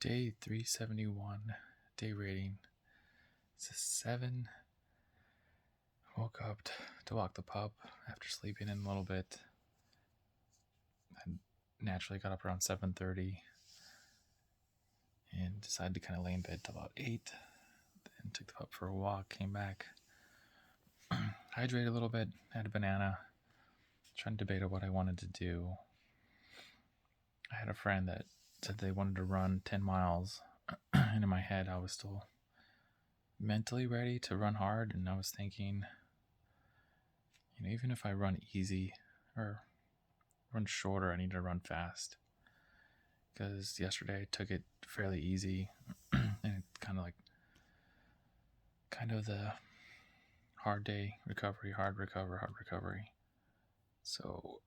Day 371, day rating. It's a 7. Woke up to walk the pup after sleeping in a little bit. I naturally got up around 7:30 and decided to kind of lay in bed till about 8. Then took the pup for a walk, came back, hydrated a little bit, had a banana, trying to debate what I wanted to do. I had a friend that said they wanted to run 10 miles, and in my head I was still mentally ready to run hard, and I was thinking, even if I run easy or run shorter, I need to run fast. Because yesterday I took it fairly easy, and it's kind of the hard day recovery, hard recovery. So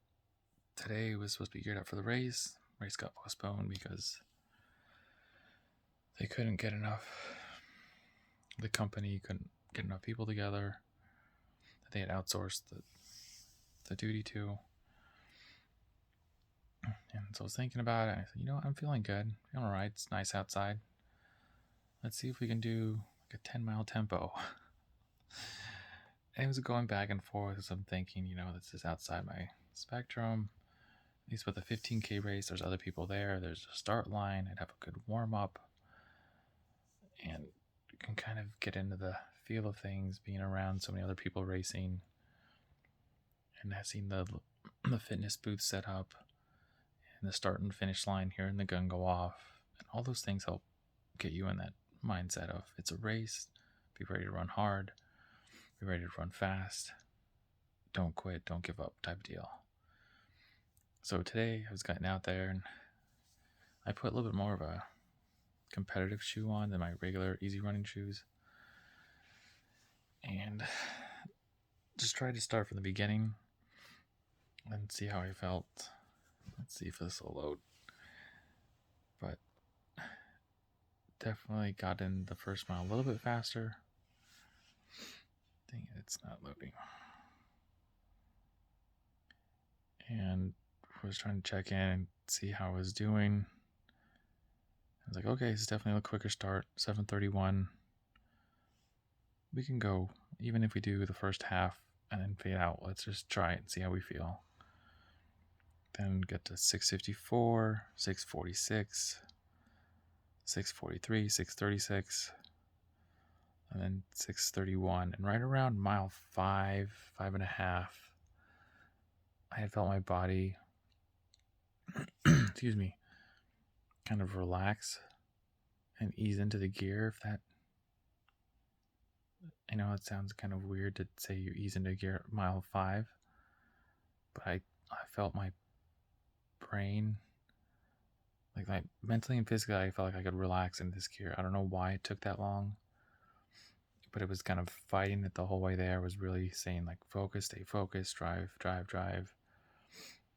today was supposed to be geared up for the race. Race got postponed because they couldn't get enough. The company couldn't get enough people together that they had outsourced the duty to. And so I was thinking about it, and I said, I'm feeling good. I'm feeling all right. It's nice outside. Let's see if we can do like a 10-mile tempo. And it was going back and forth as I'm thinking, this is outside my spectrum. At least with a 15K race, there's other people there. There's a start line. I'd have a good warm-up. And you can kind of get into the feel of things, being around so many other people racing. And I've seen the fitness booth set up, and the start and finish line hearing the gun go off. And all those things help get you in that mindset of it's a race, be ready to run hard, be ready to run fast, don't quit, don't give up type of deal. So today I was getting out there, and I put a little bit more of a competitive shoe on than my regular easy running shoes, and just tried to start from the beginning and see how I felt. Let's see if this will load. But definitely got in the first mile a little bit faster. Dang it, it's not loading. And was trying to check in and see how I was doing. I was like, okay, this is definitely a quicker start. 7:31. We can go, even if we do the first half and then fade out. Let's just try it and see how we feel. Then get to 6:54, 6:46, 6:43, 6:36, and then 6:31. And right around mile 5.5, I had felt my body, excuse me, kind of relax and ease into the gear. If that, I know it sounds kind of weird to say you ease into gear at mile 5, but I felt my brain, like mentally and physically, I felt like I could relax in this gear. I don't know why it took that long, but it was kind of fighting it the whole way there. Was really saying like, focus, stay focused, drive.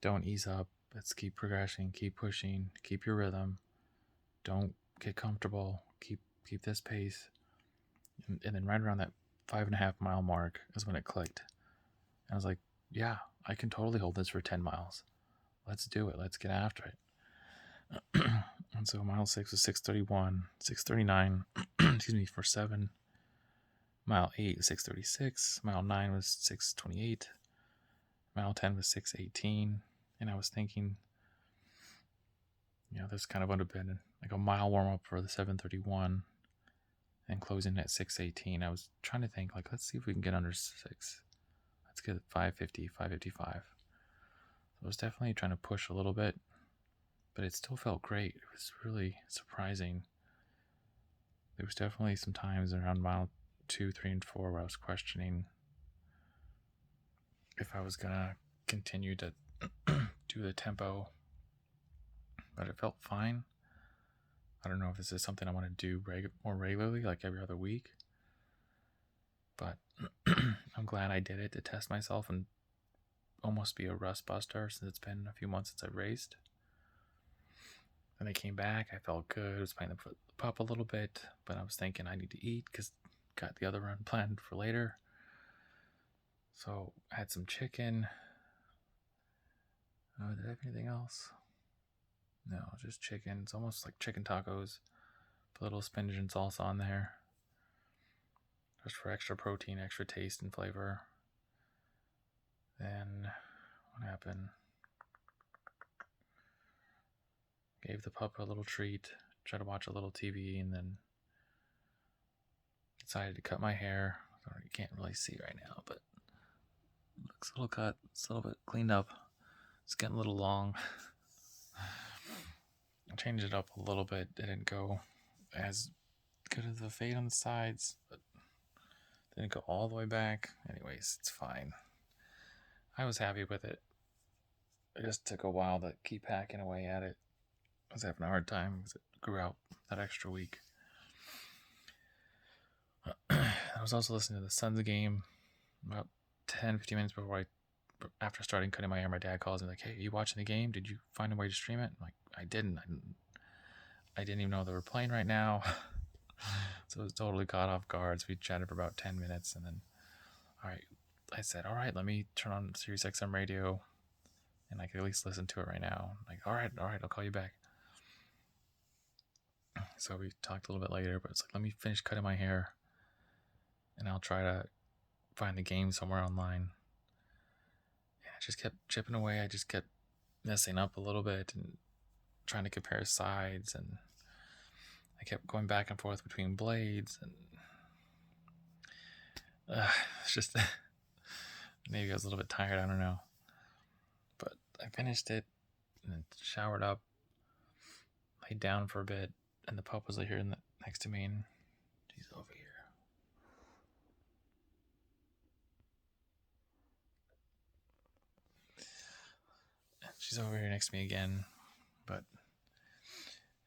Don't ease up. Let's keep progressing, keep pushing, keep your rhythm. Don't get comfortable. Keep this pace. And then right around that 5.5 mile mark is when it clicked. And I was like, yeah, I can totally hold this for 10 miles. Let's do it. Let's get after it. And so mile 6 was 6:31, 6:39, excuse me, for 7. Mile 8 was 6:36. Mile 9 was 6:28. Mile 10 was 6:18. And I was thinking, this kind of would have been like a mile warm up for the 7:31 and closing at 6:18. I was trying to think, like, let's see if we can get under 6. Let's get 5:50, 5:55. So I was definitely trying to push a little bit, but it still felt great. It was really surprising. There was definitely some times around mile 2, 3, and 4 where I was questioning if I was gonna continue to do the tempo, but it felt fine. I don't know if this is something I want to do more regularly, like every other week, but I'm glad I did it to test myself and almost be a rust buster, since it's been a few months since I raced. Then I came back, I felt good. I was playing the pup a little bit, but I was thinking I need to eat because got the other run planned for later. So I had some chicken. Did I have anything else? No, just chicken. It's almost like chicken tacos. Put a little spinach and salsa on there. Just for extra protein, extra taste and flavor. Then, what happened? Gave the pup a little treat. Tried to watch a little TV, and then decided to cut my hair. You can't really see right now, but it looks a little cut. It's a little bit cleaned up. It's getting a little long. I changed it up a little bit. It didn't go as good as the fade on the sides, but didn't go all the way back. Anyways, it's fine. I was happy with it. It just took a while to keep hacking away at it. I was having a hard time because it grew out that extra week. I was also listening to the Suns game about 10-15 minutes after starting cutting my hair. My dad calls me like, "Hey, are you watching the game? Did you find a way to stream it?" I'm like, I didn't even know they were playing right now. So it was totally caught off guard. So we chatted for about 10 minutes, and then I said, all right, let me turn on Sirius XM radio and I can at least listen to it right now. Like, all right, I'll call you back. So we talked a little bit later, but it's like, let me finish cutting my hair and I'll try to find the game somewhere online. And I just kept chipping away. I just kept messing up a little bit and trying to compare sides, and I kept going back and forth between blades, and it's just maybe I was a little bit tired, I don't know. But I finished it and then showered up, laid down for a bit, and the pup was here next to me, and she's over here. She's over here next to me again, but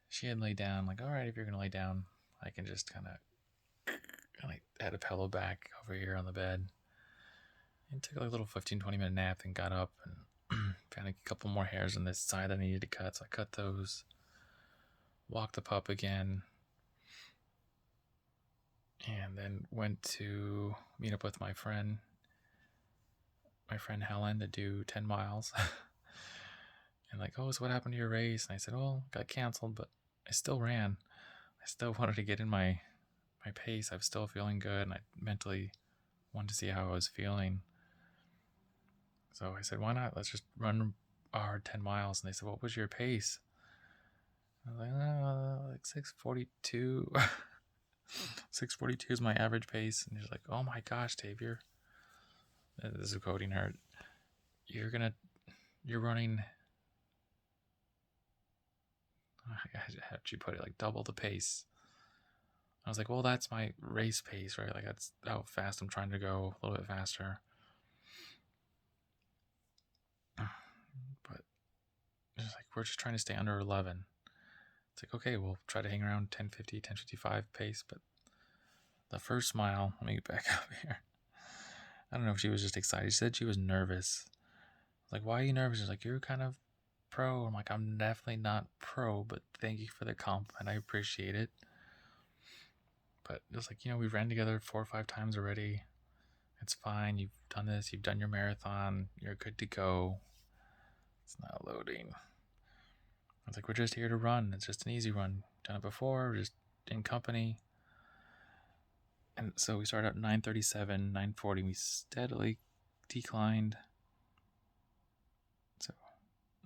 she had laid down, like, all right, if you're going to lay down, I can just kind of had a pillow back over here on the bed. And took a little 15-20 minute nap and got up and found a couple more hairs on this side that I needed to cut. So I cut those, walked the pup again, and then went to meet up with my friend Helen, to do 10 miles. And like, oh, so what happened to your race? And I said, oh, got canceled, but I still ran. I still wanted to get in my pace. I was still feeling good, and I mentally wanted to see how I was feeling. So I said, why not? Let's just run our 10 miles. And they said, what was your pace? I was like 6:42. 6:42 is my average pace. And he's like, oh my gosh, Dave, this is quoting her, you're running, how'd she put it, like double the pace. I was like, well, that's my race pace, right? Like, that's how fast I'm trying to go, a little bit faster. But it's like, we're just trying to stay under 11. It's like, okay, we'll try to hang around 10:50, 10:55 pace. But the first mile, let me get back up here. I don't know if she was just excited. She said she was nervous. Like, why are you nervous? She's like, you're kind of pro. I'm like, I'm definitely not pro, but thank you for the compliment. I appreciate it. But it's like, we've ran together 4 or 5 times already. It's fine. You've done this. You've done your marathon. You're good to go. It's not loading. I was like, we're just here to run. It's just an easy run. Done it before. We're just in company. And so we started at 9:37, 9:40. We steadily declined. So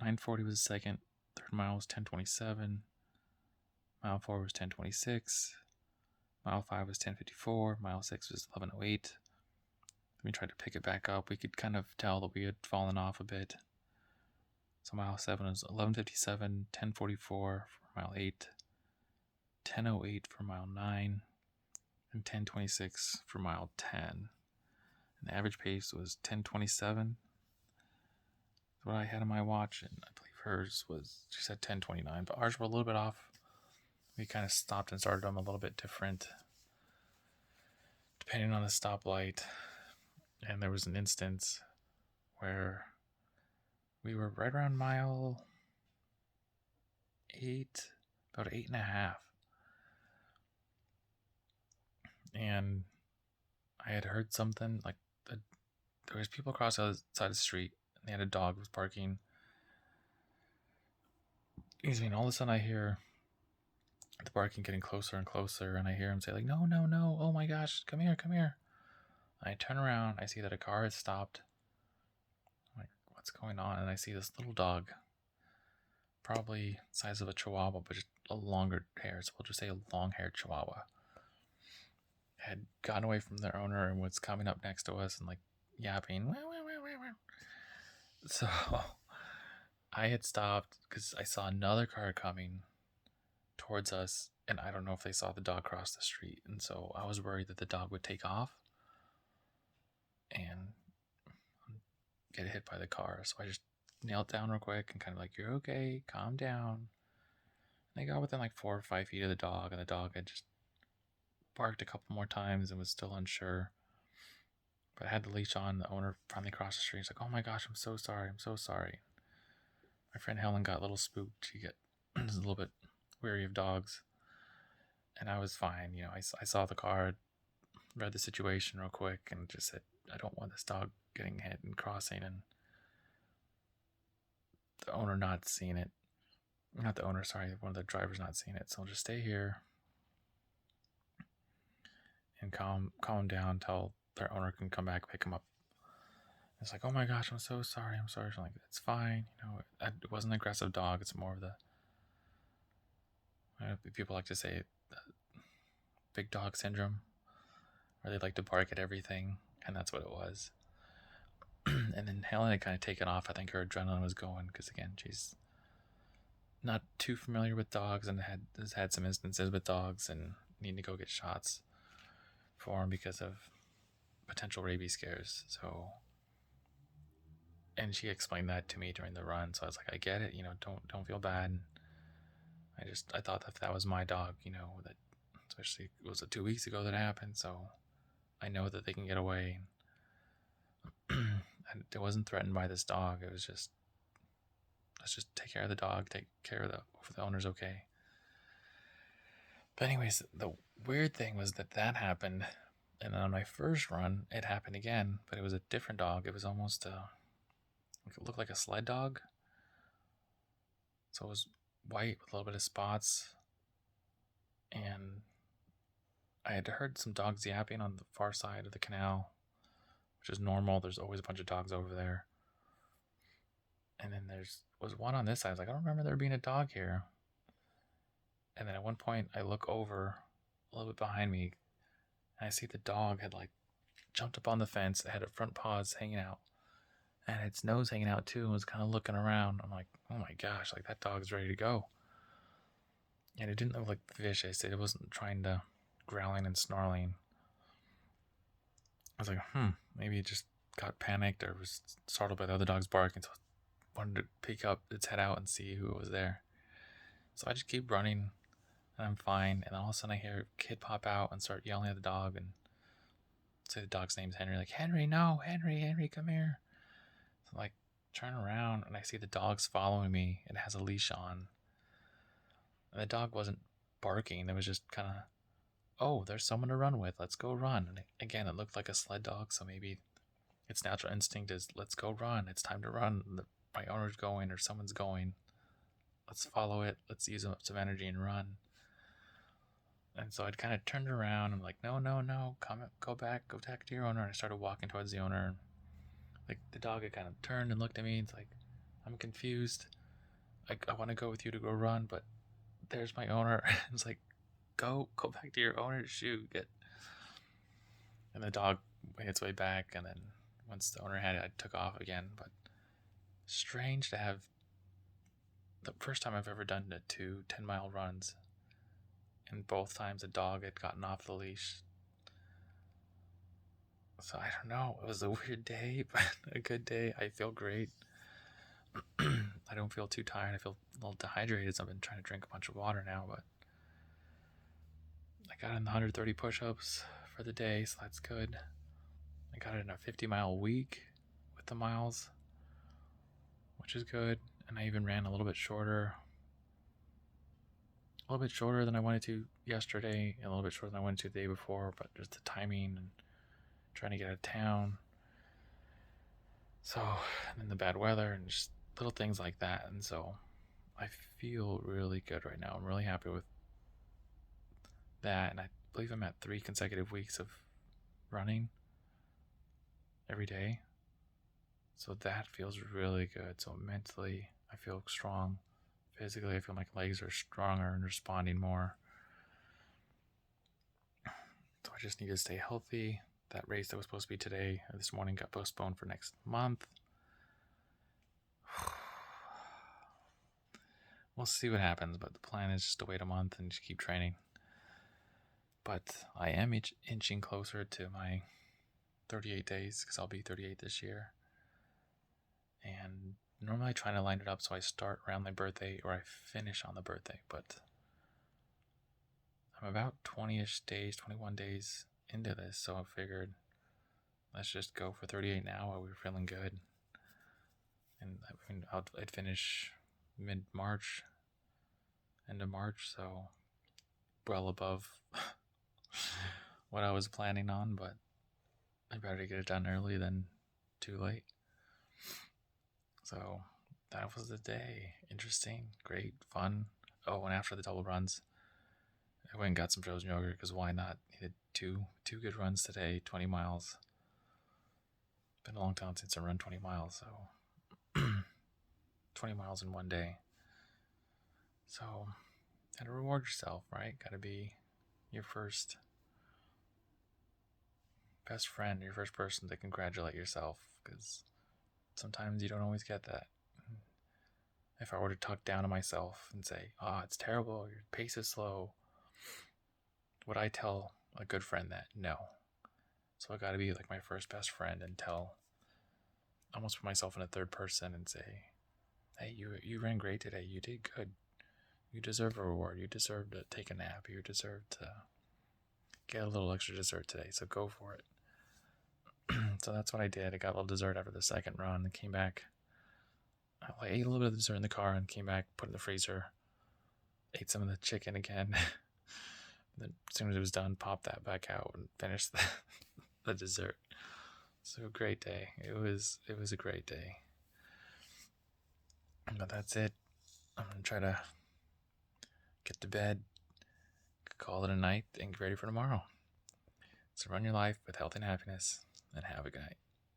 9:40 was the second. Third mile was 10:27. Mile 4 was 10:26. Mile 5 was 10:54. Mile 6 was 11:08. We tried to pick it back up. We could kind of tell that we had fallen off a bit. So mile 7 was 11:57, 10:44 for mile 8, 10:08 for mile 9, and 10:26 for mile 10. And the average pace was 10:27. That's what I had on my watch, and I believe hers was, she said 10:29, but ours were a little bit off. We kind of stopped and started them a little bit different, depending on the stoplight. And there was an instance where we were right around mile 8, about 8.5. And I had heard something, like there was people across the other side of the street, and they had a dog who was barking. Excuse me, and all of a sudden I hear the barking getting closer and closer, and I hear him say like, "No, no, no! Oh my gosh, come here, come here!" And I turn around, I see that a car has stopped. I'm like, what's going on? And I see this little dog, probably size of a Chihuahua, but just a longer hair. So we'll just say a long-haired Chihuahua. Had gotten away from their owner and was coming up next to us and like yapping. "Wah, wah, wah, wah, wah." So I had stopped because I saw another car coming towards us, and I don't know if they saw the dog cross the street, and so I was worried that the dog would take off and get hit by the car. So I just knelt down real quick and kind of like, "You're okay, calm down." And I got within like 4 or 5 feet of the dog, and the dog had just barked a couple more times and was still unsure. But I had the leash on. The owner finally crossed the street. He's like, "Oh my gosh, I'm so sorry. I'm so sorry." My friend Helen got a little spooked. She was a little bit weary of dogs. And I was fine. I saw the car, read the situation real quick, and just said, I don't want this dog getting hit and crossing, and the owner not seeing it. Not the owner, sorry, one of the drivers not seeing it. So I'll just stay here and calm down until their owner can come back, pick him up. It's like, "Oh my gosh, I'm so sorry. I'm sorry." I'm like, "It's fine. It wasn't an aggressive dog. It's more of the, people like to say, big dog syndrome, where they like to bark at everything." And that's what it was. And then Helen had kind of taken off. I think her adrenaline was going because, again, she's not too familiar with dogs and has had some instances with dogs and need to go get shots for him because of potential rabies scares. So, and she explained that to me during the run. So I was like, I get it. Don't feel bad. I thought that was my dog. That especially it was 2 weeks ago that happened. So I know that they can get away. And it wasn't threatened by this dog. It was just, let's just take care of the dog, take care of the owner's okay. But anyways, the weird thing was that happened, and then on my first run, it happened again, but it was a different dog. It was almost it looked like a sled dog. So it was white with a little bit of spots, and I had heard some dogs yapping on the far side of the canal, which is normal. There's always a bunch of dogs over there. And then was one on this side. I was like, I don't remember there being a dog here. And then at one point, I look over a little bit behind me, and I see the dog had like jumped up on the fence. It had its front paws hanging out, and its nose hanging out too, and was kind of looking around. I'm like, oh my gosh, like that dog's ready to go. And it didn't look like vicious. It wasn't trying to growling and snarling. I was like, maybe it just got panicked or was startled by the other dog's barking, so I wanted to peek up its head out and see who was there. So I just keep running, and I'm fine. And then all of a sudden I hear a kid pop out and start yelling at the dog and say the dog's name's Henry. Like, "Henry, no, Henry, come here." So I turn around and I see the dog's following me. It has a leash on. And the dog wasn't barking. It was just kind of, oh, there's someone to run with. Let's go run. And again, it looked like a sled dog. So maybe its natural instinct is, let's go run. It's time to run. My owner's going or someone's going. Let's follow it. Let's use some energy and run. And so I'd kind of turned around. I'm like, no, go back to your owner. And I started walking towards the owner. And like the dog had kind of turned and looked at me. It's like, I'm confused. I want to go with you to go run, but there's my owner. It's like, go back to your owner. Shoot, and the dog made its way back. And then once the owner had it, I took off again. But strange to have the first time I've ever done 2 10-mile runs, and both times a dog had gotten off the leash. So I don't know. It was a weird day, but a good day. I feel great. I don't feel too tired. I feel a little dehydrated, so I've been trying to drink a bunch of water now, but I got in the 130 push-ups for the day, so that's good. I got it in a 50-mile week with the miles, which is good. And I even ran a little bit shorter than I wanted to yesterday, and a little bit shorter than I wanted to the day before, but just the timing and trying to get out of town. So, and then the bad weather and just little things like that. And so I feel really good right now. I'm really happy with that, and I believe I'm at 3 consecutive weeks of running every day. So that feels really good. So mentally, I feel strong. Physically, I feel my legs are stronger and responding more. So I just need to stay healthy. That race that was supposed to be today or this morning got postponed for next month. We'll see what happens, but the plan is just to wait a month and just keep training. But I am inching closer to my 38 days because I'll be 38 this year. And normally I try to line it up so I start around my birthday or I finish on the birthday, but I'm about 20-ish days, 21 days into this, so I figured let's just go for 38 now while we're feeling good. And I'd finish mid-March, end of March, so well above what I was planning on, but I better get it done early than too late. So that was the day. Interesting, great, fun. Oh, and after the double runs, I went and got some frozen yogurt because why not? He did two good runs today, 20 miles. Been a long time since I run 20 miles, so 20 miles in one day. So, gotta reward yourself, right? Gotta be your first best friend, your first person to congratulate yourself, because sometimes you don't always get that. If I were to talk down to myself and say, "Oh, it's terrible, your pace is slow," would I tell a good friend that? No. So I gotta be like my first best friend and almost put myself in a third person and say, "Hey, you ran great today. You did good. You deserve a reward. You deserve to take a nap. You deserve to get a little extra dessert today. So go for it." So that's what I did. I got a little dessert after the second run and came back. I ate a little bit of dessert in the car and came back, put it in the freezer, ate some of the chicken again. Then as soon as it was done, popped that back out and finished the dessert. So great day. It was a great day. But that's it. I'm gonna try to get to bed, call it a night, and get ready for tomorrow. So run your life with health and happiness, and have a good night.